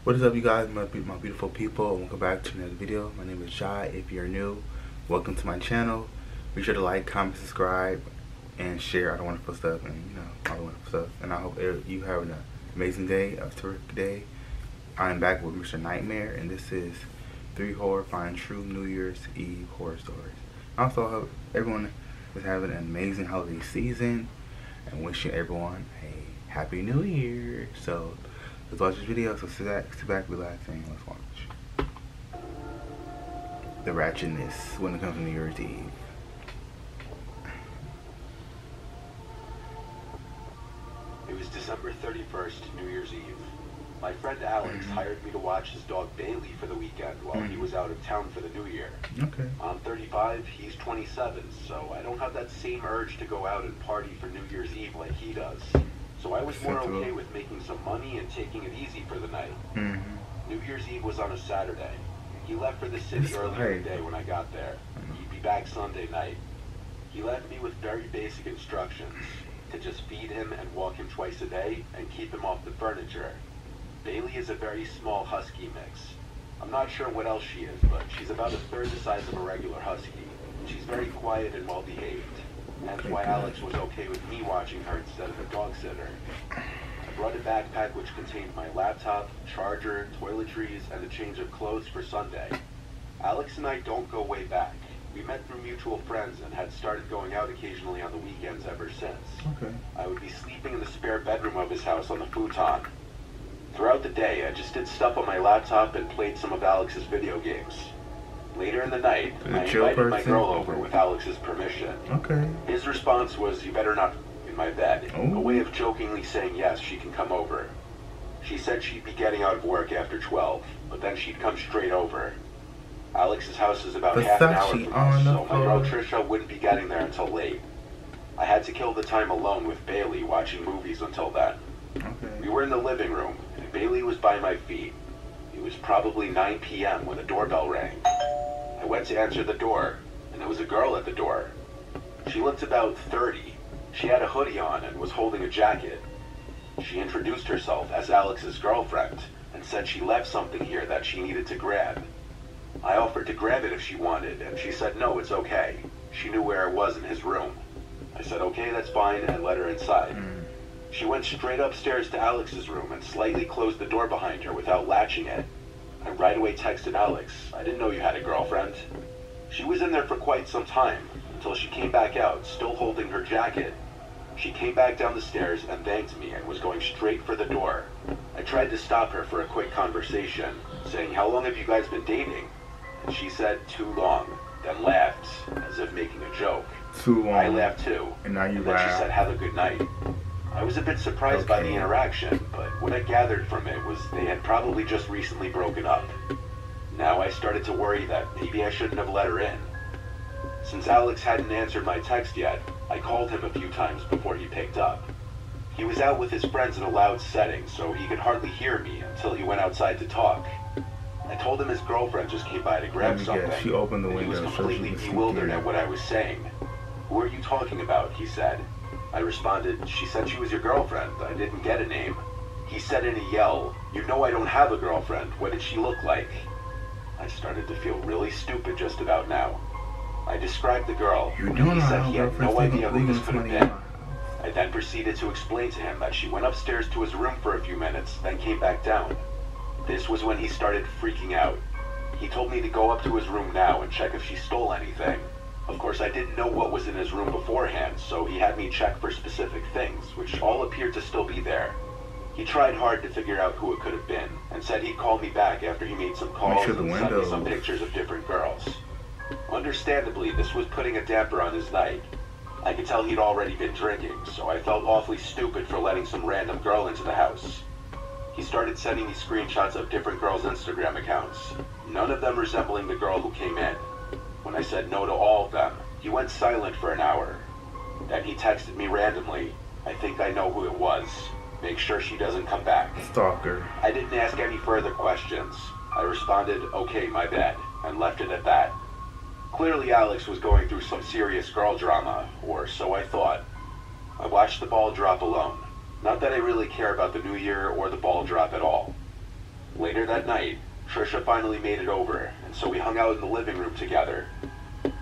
What is up, you guys, my beautiful people? Welcome back to another video. My name is Jai. If you're new, welcome to my channel. Be sure to like, comment, subscribe, and share all the wonderful stuff, and all the wonderful stuff. And I hope you have an amazing day, a terrific day. I'm back with Mr.Nightmare, and this is 3 horrifying true New Year's Eve horror stories. I also hope everyone is having an amazing holiday season, and wishing everyone a happy New Year. So let's watch this video. So sit back, relax, and let's watch. The ratchetness when it comes to New Year's Eve. It was December 31st, New Year's Eve. My friend Alex hired me to watch his dog Bailey for the weekend while he was out of town for the New Year. Okay. I'm 35, he's 27, so I don't have that same urge to go out and party for New Year's Eve like he does. So I was more okay with making some money and taking it easy for the night. New Year's Eve was on a Saturday. He left for the city earlier in the day when I got there. He'd be back Sunday night. He left me with very basic instructions: to just feed him and walk him twice a day and keep him off the furniture. Bailey is a very small husky mix. I'm not sure what else she is, but she's about a third the size of a regular husky. She's very quiet and well behaved. That's why Alex was okay with me watching her instead of a dog sitter. I brought a backpack which contained my laptop, charger, toiletries, and a change of clothes for Sunday. Alex and I don't go way back. We met through mutual friends and had started going out occasionally on the weekends ever since. Okay. I would be sleeping in the spare bedroom of his house on the futon. Throughout the day, I just did stuff on my laptop and played some of Alex's video games. Later in the night, I invited my girl over with Alex's permission. Okay. His response was, "You better not in my bed," Oh. a way of jokingly saying yes, she can come over. She said she'd be getting out of work after 12, but then she'd come straight over. Alex's house is about half an hour from us, so my girl Trisha wouldn't be getting there until late. I had to kill the time alone with Bailey watching movies until then. Okay. We were in the living room, and Bailey was by my feet. It was probably 9 p.m. when the doorbell rang. I went to answer the door, and there was a girl at the door. She looked about 30. She had a hoodie on and was holding a jacket. She introduced herself as Alex's girlfriend and said she left something here that she needed to grab. I offered to grab it if she wanted, and she said no, it's okay. She knew where it was in his room. I said okay, that's fine, and let her inside. She went straight upstairs to Alex's room and slightly closed the door behind her without latching it. I right away texted Alex, "I didn't know you had a girlfriend." She was in there for quite some time, until she came back out, still holding her jacket. She came back down the stairs and thanked me and was going straight for the door. I tried to stop her for a quick conversation, saying, "How long have you guys been dating?" And she said, "Too long," then laughed, as if making a joke. Too long. I laughed too, And now you then she said, "Have a good night." I was a bit surprised by the interaction, but what I gathered from it was they had probably just recently broken up. Now I started to worry that maybe I shouldn't have let her in. Since Alex hadn't answered my text yet, I called him a few times before he picked up. He was out with his friends in a loud setting, so he could hardly hear me until he went outside to talk. I told him his girlfriend just came by to grab something. She opened the and window. he was completely bewildered at what I was saying. "Who are you talking about?" he said. I responded, "She said she was your girlfriend. I didn't get a name." He said in a yell, "You know I don't have a girlfriend. What did she look like?" I started to feel really stupid just about now. I described the girl, and he said he had no idea who this could have been. I then proceeded to explain to him that she went upstairs to his room for a few minutes, then came back down. This was when he started freaking out. He told me to go up to his room now and check if she stole anything. Of course, I didn't know what was in his room beforehand, so he had me check for specific things, which all appeared to still be there. He tried hard to figure out who it could have been, and said he'd call me back after he made some calls and sent me some pictures of different girls. Understandably, this was putting a damper on his night. I could tell he'd already been drinking, so I felt awfully stupid for letting some random girl into the house. He started sending me screenshots of different girls' Instagram accounts, none of them resembling the girl who came in. When I said no to all of them, he went silent for an hour. Then he texted me randomly, "I think I know who it was. Make sure she doesn't come back." Stalker. I didn't ask any further questions. I responded, "Okay, my bad," and left it at that. Clearly Alex was going through some serious girl drama, or so I thought. I watched the ball drop alone. Not that I really care about the new year or the ball drop at all. Later that night, Trisha finally made it over, and so we hung out in the living room together.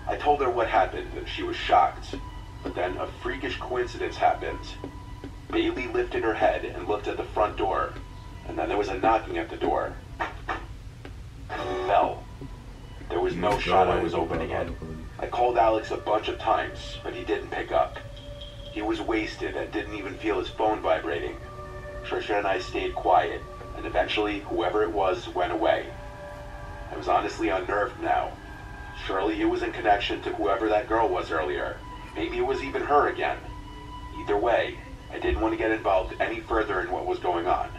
I told her what happened, and she was shocked. But then a freakish coincidence happened. Bailey lifted her head and looked at the front door, and then there was a knocking at the door. Bell. There was no shot I was opening it. I called Alex a bunch of times, but he didn't pick up. He was wasted and didn't even feel his phone vibrating. Trisha and I stayed quiet, and eventually, whoever it was went away. I was honestly unnerved now. Surely it was in connection to whoever that girl was earlier. Maybe it was even her again. Either way, I didn't want to get involved any further in what was going on.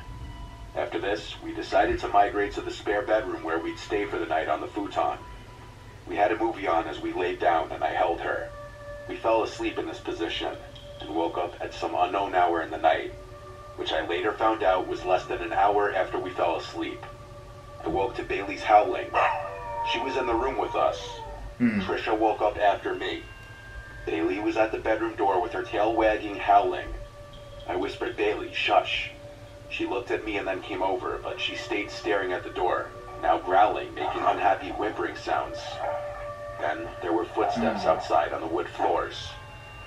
After this, we decided to migrate to the spare bedroom where we'd stay for the night on the futon. We had a movie on as we laid down, and I held her. We fell asleep in this position, and woke up at some unknown hour in the night, which I later found out was less than an hour after we fell asleep. I woke to Bailey's howling. She was in the room with us. Trisha woke up after me. Bailey was at the bedroom door with her tail wagging, howling. I whispered, "Bailey, shush." She looked at me and then came over, but she stayed staring at the door, now growling, making unhappy whimpering sounds. Then there were footsteps outside on the wood floors.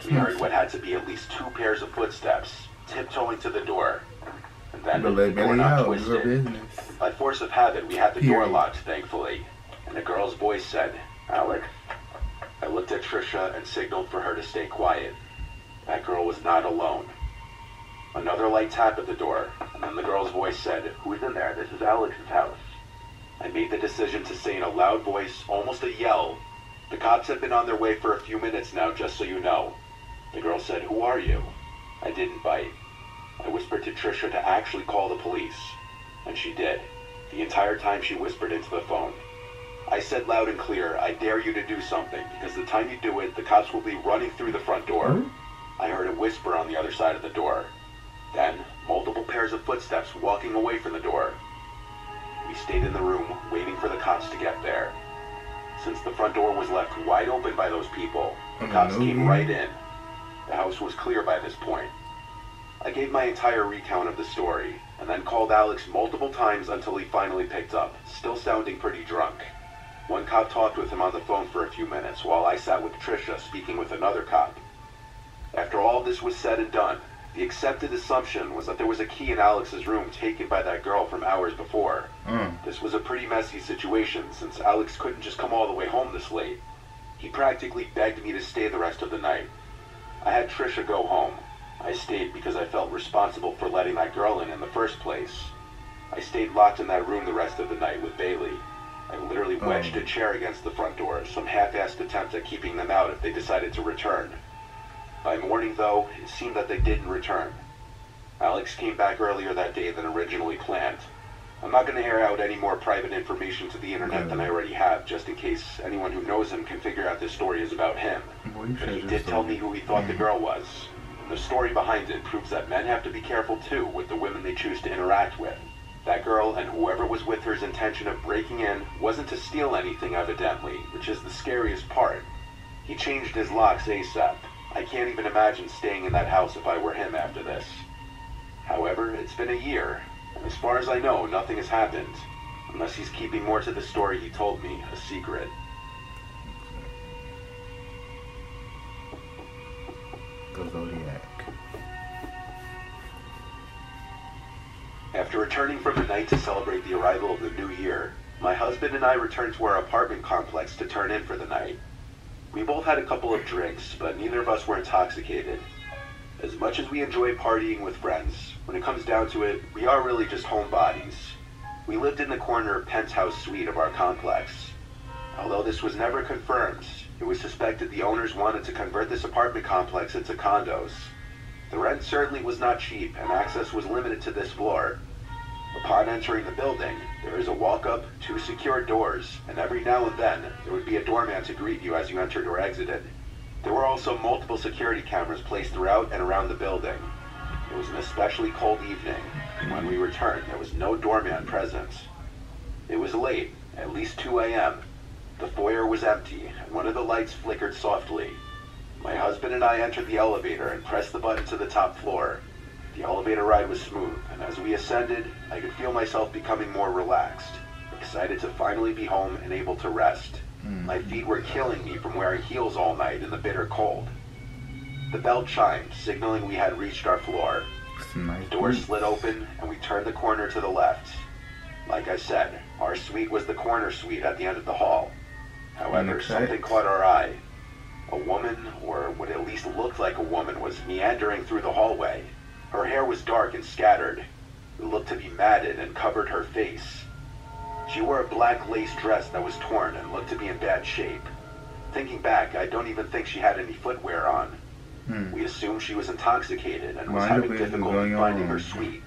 We heard what had to be at least 2 pairs of footsteps, tiptoeing to the door. And then the doorknob twisted. By force of habit, we had the door locked, thankfully. And a girl's voice said, "Alex?" I looked at Trisha and signaled for her to stay quiet. That girl was not alone. Another light tap at the door, and then the girl's voice said, "Who's in there? This is Alex's house." I made the decision to say in a loud voice, almost a yell, "The cops have been on their way for a few minutes now, just so you know." The girl said, "Who are you?" I didn't bite. I whispered to Trisha to actually call the police, and she did. The entire time she whispered into the phone. I said loud and clear, "I dare you to do something, because the time you do it, the cops will be running through the front door." I heard a whisper on the other side of the door. Then, multiple pairs of footsteps walking away from the door. We stayed in the room, waiting for the cops to get there. Since the front door was left wide open by those people, the cops came right in. The house was clear by this point. I gave my entire recount of the story, and then called Alex multiple times until he finally picked up, still sounding pretty drunk. One cop talked with him on the phone for a few minutes, while I sat with Trisha speaking with another cop. After all this was said and done, the accepted assumption was that there was a key in Alex's room taken by that girl from hours before. This was a pretty messy situation, since Alex couldn't just come all the way home this late. He practically begged me to stay the rest of the night. I had Trisha go home. I stayed because I felt responsible for letting that girl in the first place. I stayed locked in that room the rest of the night with Bailey. I literally wedged a chair against the front door, some half-assed attempt at keeping them out if they decided to return. By morning, though, it seemed that they didn't return. Alex came back earlier that day than originally planned. I'm not going to air out any more private information to the internet than I already have, just in case anyone who knows him can figure out this story is about him. But he did tell me who he thought the girl was. And the story behind it proves that men have to be careful too with the women they choose to interact with. That girl and whoever was with her's intention of breaking in wasn't to steal anything, evidently, which is the scariest part. He changed his locks ASAP. I can't even imagine staying in that house if I were him after this. However, it's been a year, and as far as I know, nothing has happened, unless he's keeping more to the story he told me, a secret. The Zodiac. After returning from the night to celebrate the arrival of the new year, my husband and I returned to our apartment complex to turn in for the night. We both had a couple of drinks, but neither of us were intoxicated. As much as we enjoy partying with friends, when it comes down to it, we are really just homebodies. We lived in the corner penthouse suite of our complex. Although this was never confirmed, it was suspected the owners wanted to convert this apartment complex into condos. The rent certainly was not cheap, and access was limited to this floor. Upon entering the building, there is a walk-up, 2 secured doors, and every now and then, there would be a doorman to greet you as you entered or exited. There were also multiple security cameras placed throughout and around the building. It was an especially cold evening, and when we returned, there was no doorman present. It was late, at least 2 a.m. The foyer was empty, and one of the lights flickered softly. My husband and I entered the elevator and pressed the button to the top floor. The elevator ride was smooth, and as we ascended, I could feel myself becoming more relaxed, excited to finally be home and able to rest. My feet were killing me from wearing heels all night in the bitter cold. The bell chimed, signaling we had reached our floor. Nice. The door slid open, and we turned the corner to the left. Like I said, our suite was the corner suite at the end of the hall. However, something caught our eye. A woman, or what at least looked like a woman, was meandering through the hallway. Her hair was dark and scattered. It looked to be matted and covered her face. She wore a black lace dress that was torn and looked to be in bad shape. Thinking back, I don't even think she had any footwear on. We assumed she was intoxicated and was having difficulty finding her suite.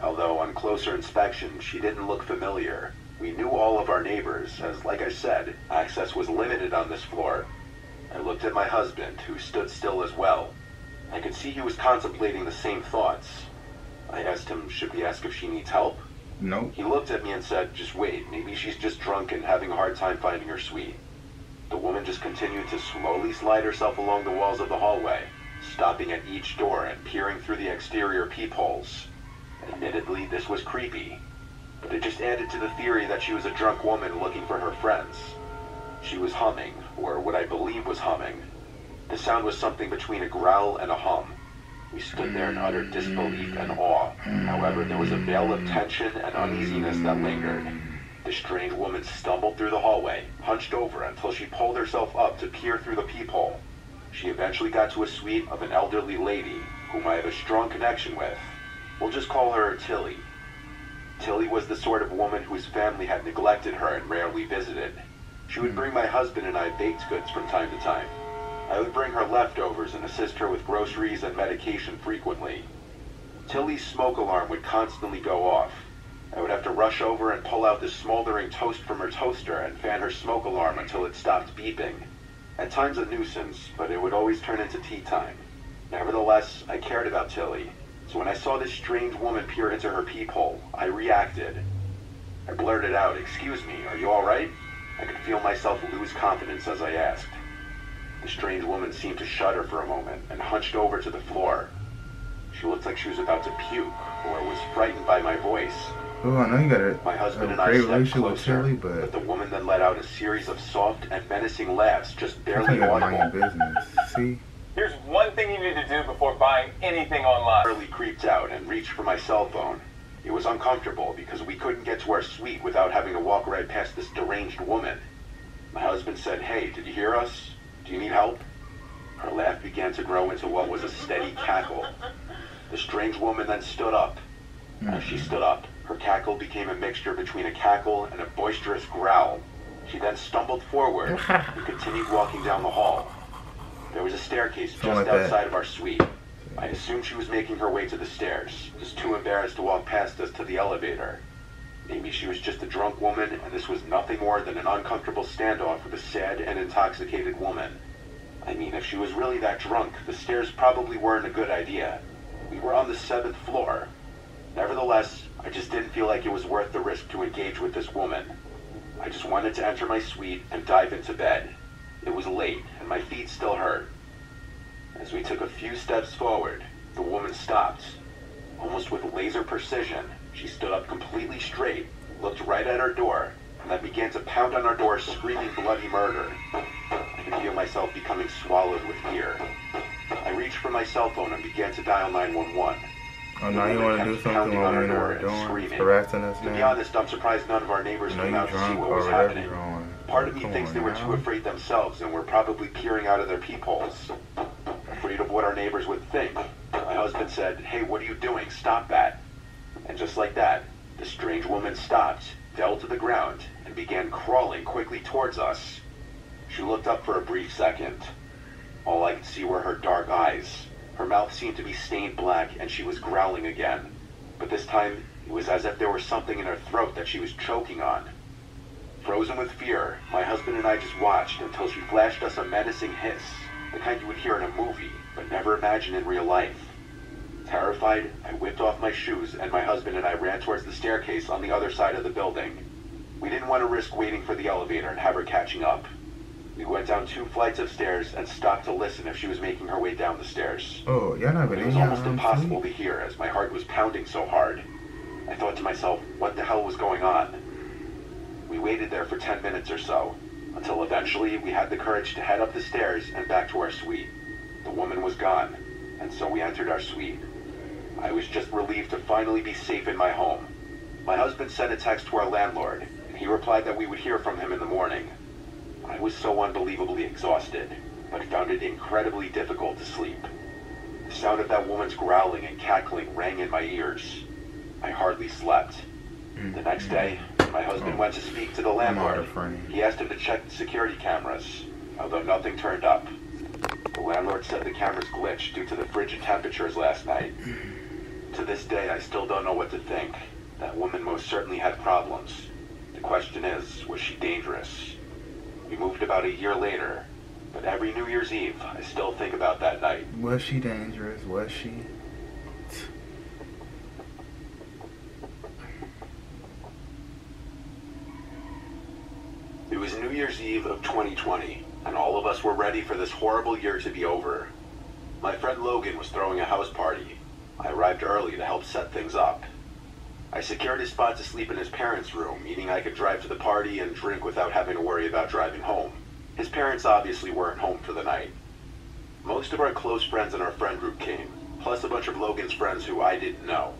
Although on closer inspection, she didn't look familiar. We knew all of our neighbors, as like I said, access was limited on this floor. I looked at my husband, who stood still as well. I could see he was contemplating the same thoughts. I asked him, should we ask if she needs help? No. He looked at me and said, just wait, maybe she's just drunk and having a hard time finding her suite. The woman just continued to slowly slide herself along the walls of the hallway, stopping at each door and peering through the exterior peepholes. Admittedly, this was creepy, but it just added to the theory that she was a drunk woman looking for her friends. She was humming, or what I believe was humming. The sound was something between a growl and a hum. We stood there in utter disbelief and awe. However, there was a veil of tension and uneasiness that lingered. The strange woman stumbled through the hallway, hunched over until she pulled herself up to peer through the peephole. She eventually got to a suite of an elderly lady, whom I have a strong connection with. We'll just call her Tilly. Tilly was the sort of woman whose family had neglected her and rarely visited. She would bring my husband and I baked goods from time to time. I would bring her leftovers and assist her with groceries and medication frequently. Tilly's smoke alarm would constantly go off. I would have to rush over and pull out the smoldering toast from her toaster and fan her smoke alarm until it stopped beeping. At times a nuisance, but it would always turn into tea time. Nevertheless, I cared about Tilly, so when I saw this strange woman peer into her peephole, I reacted. I blurted out, "Excuse me, are you all right?" I could feel myself lose confidence as I asked. The strange woman seemed to shudder for a moment and hunched over to the floor. She looked like she was about to puke, or was frightened by my voice. Oh, I know you got My husband and I stepped closer, but the woman then let out a series of soft and menacing laughs, just barely audible. Business. See? Here's one thing you need to do before buying anything online. I barely creeped out and reached for my cell phone. It was uncomfortable because we couldn't get to our suite without having to walk right past this deranged woman. My husband said, "Hey, did you hear us? Do you need help?" Her laugh began to grow into what was a steady cackle. The strange woman then stood up. As she stood up, her cackle became a mixture between a cackle and a boisterous growl. She then stumbled forward and continued walking down the hall. There was a staircase just outside of our suite. I assumed she was making her way to the stairs, just too embarrassed to walk past us to the elevator. Maybe she was just a drunk woman, and this was nothing more than an uncomfortable standoff with a sad and intoxicated woman. I mean, if she was really that drunk, the stairs probably weren't a good idea. We were on the 7th floor. Nevertheless, I just didn't feel like it was worth the risk to engage with this woman. I just wanted to enter my suite and dive into bed. It was late, and my feet still hurt. As we took a few steps forward, the woman stopped. Almost with laser precision, she stood up completely straight, looked right at our door, and then began to pound on our door, screaming bloody murder. I could feel myself becoming swallowed with fear. I reached for my cell phone and began to dial 911. Oh, now you want to do something while we're in our dorm, harassing us now? To be honest, I'm surprised none of our neighbors came out to see what was happening. Part of me thinks they were too afraid themselves and were probably peering out of their peepholes. Afraid of what our neighbors would think. My husband said, "Hey, what are you doing? Stop that." And just like that, the strange woman stopped, fell to the ground, and began crawling quickly towards us. She looked up for a brief second. All I could see were her dark eyes. Her mouth seemed to be stained black, and she was growling again. But this time, it was as if there was something in her throat that she was choking on. Frozen with fear, my husband and I just watched until she flashed us a menacing hiss, the kind you would hear in a movie, but never imagine in real life. Terrified, I whipped off my shoes, and my husband and I ran towards the staircase on the other side of the building. We didn't want to risk waiting for the elevator and have her catching up. We went down 2 flights of stairs and stopped to listen if she was making her way down the stairs. Oh, y'all not It been was in almost y'all impossible sleep? to hear as my heart was pounding so hard. I thought to myself, what the hell was going on? We waited there for 10 minutes or so, until eventually we had the courage to head up the stairs and back to our suite. The woman was gone, and so we entered our suite. I was just relieved to finally be safe in my home. My husband sent a text to our landlord, and he replied that we would hear from him in the morning. I was so unbelievably exhausted, but found it incredibly difficult to sleep. The sound of that woman's growling and cackling rang in my ears. I hardly slept. The next day, my husband went to speak to the landlord. He asked him to check the security cameras, although nothing turned up. The landlord said the cameras glitched due to the frigid temperatures last night. To this day, I still don't know what to think. That woman most certainly had problems. The question is, was she dangerous? We moved about a year later, but every New Year's Eve, I still think about that night. Was she dangerous? Was she? It was New Year's Eve of 2020, and all of us were ready for this horrible year to be over. My friend Logan was throwing a house party. I arrived early to help set things up. I secured a spot to sleep in his parents' room, meaning I could drive to the party and drink without having to worry about driving home. His parents obviously weren't home for the night. Most of our close friends in our friend group came, plus a bunch of Logan's friends who I didn't know.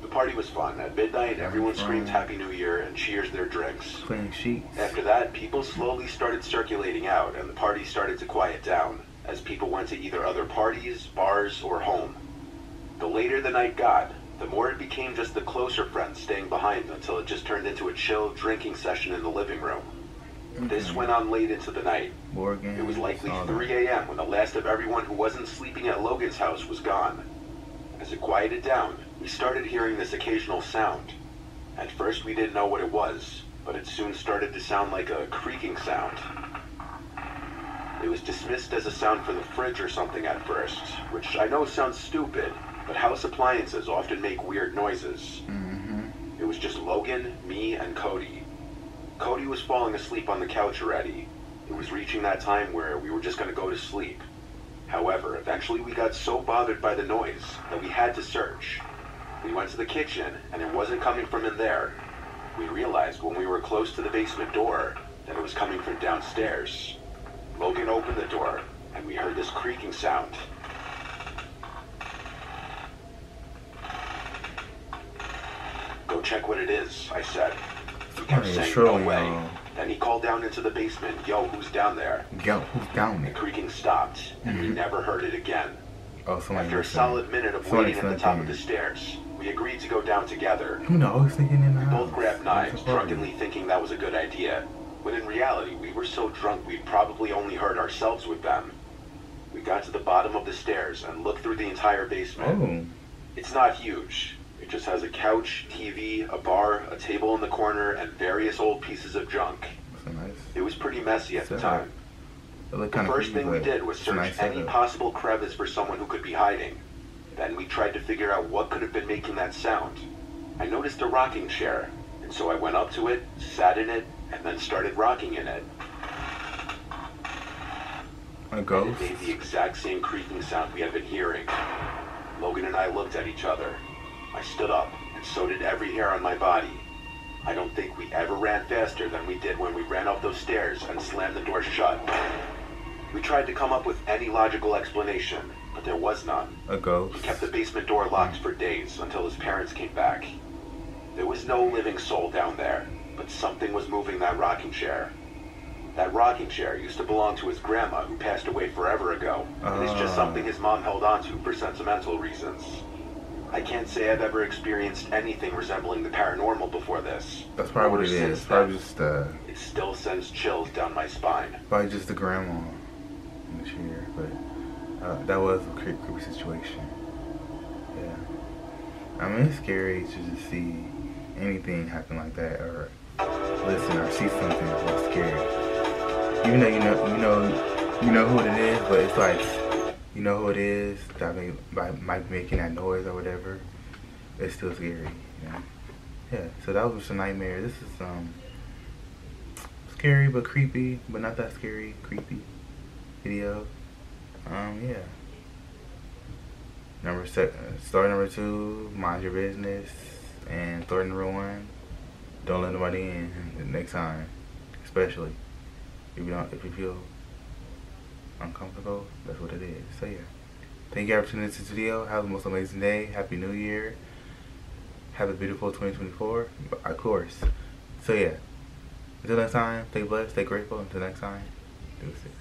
The party was fun. At midnight, everyone screamed Happy New Year and cheers their drinks. Clean sheets. After that, people slowly started circulating out, and the party started to quiet down, as people went to either other parties, bars, or home. The later the night got, the more it became just the closer friends staying behind until it just turned into a chill drinking session in the living room. This went on late into the night. It was likely 3 a.m. when the last of everyone who wasn't sleeping at Logan's house was gone. As it quieted down, we started hearing this occasional sound. At first we didn't know what it was, but it soon started to sound like a creaking sound. It was dismissed as a sound from the fridge or something at first, which I know sounds stupid, but house appliances often make weird noises. It was just Logan, me, and Cody. Cody was falling asleep on the couch already. It was reaching that time where we were just going to go to sleep. However, eventually we got so bothered by the noise that we had to search. We went to the kitchen, and it wasn't coming from in there. We realized when we were close to the basement door that it was coming from downstairs. Logan opened the door, and we heard this creaking sound. Go check what it is, I said. He kept saying, no way. Then he called down into the basement, yo, who's down there? Yo, who's down there? The creaking stopped, and we never heard it again. Oh, After a solid minute of waiting at the top of the stairs, we agreed to go down together. Who knows? Thinking in the We house. both grabbed knives, drunkenly thinking that was a good idea. When in reality, we were so drunk we'd probably only hurt ourselves with them. We got to the bottom of the stairs and looked through the entire basement. Oh. It's not huge. It just has a couch, TV, a bar, a table in the corner, and various old pieces of junk. That's nice. It was pretty messy at the time. The first thing we did was search any possible crevice for someone who could be hiding. Then we tried to figure out what could have been making that sound. I noticed a rocking chair, and so I went up to it, sat in it, and then started rocking in it. A ghost? And it made the exact same creaking sound we had been hearing. Logan and I looked at each other. I stood up, and so did every hair on my body. I don't think we ever ran faster than we did when we ran up those stairs and slammed the door shut. We tried to come up with any logical explanation, but there was none. A ghost? He kept the basement door locked for days until his parents came back. There was no living soul down there, but something was moving that rocking chair. That rocking chair used to belong to his grandma, who passed away forever ago, and it's just something his mom held onto for sentimental reasons. I can't say I've ever experienced anything resembling the paranormal before this. That's probably what it is. Probably just it still sends chills down my spine. Probably just the grandma in the chair, but that was a creepy situation. Yeah. I mean, it's scary to just see anything happen like that, or listen or see something that's scary. Even though you know who it is, but it's like, you know who it is that might be making that noise or whatever. It's still scary. Yeah. So that was Mr. Nightmare. This is scary but creepy, but not that scary, creepy video. Yeah. Story number 2, mind your business. And story number 1, don't let nobody in the next time. Especially if you feel uncomfortable, that's what it is. So yeah. Thank you for tuning into this video. Have the most amazing day. Happy New Year. Have a beautiful 2024, of course. So yeah. Until next time, stay blessed, stay grateful. Until next time, deuces.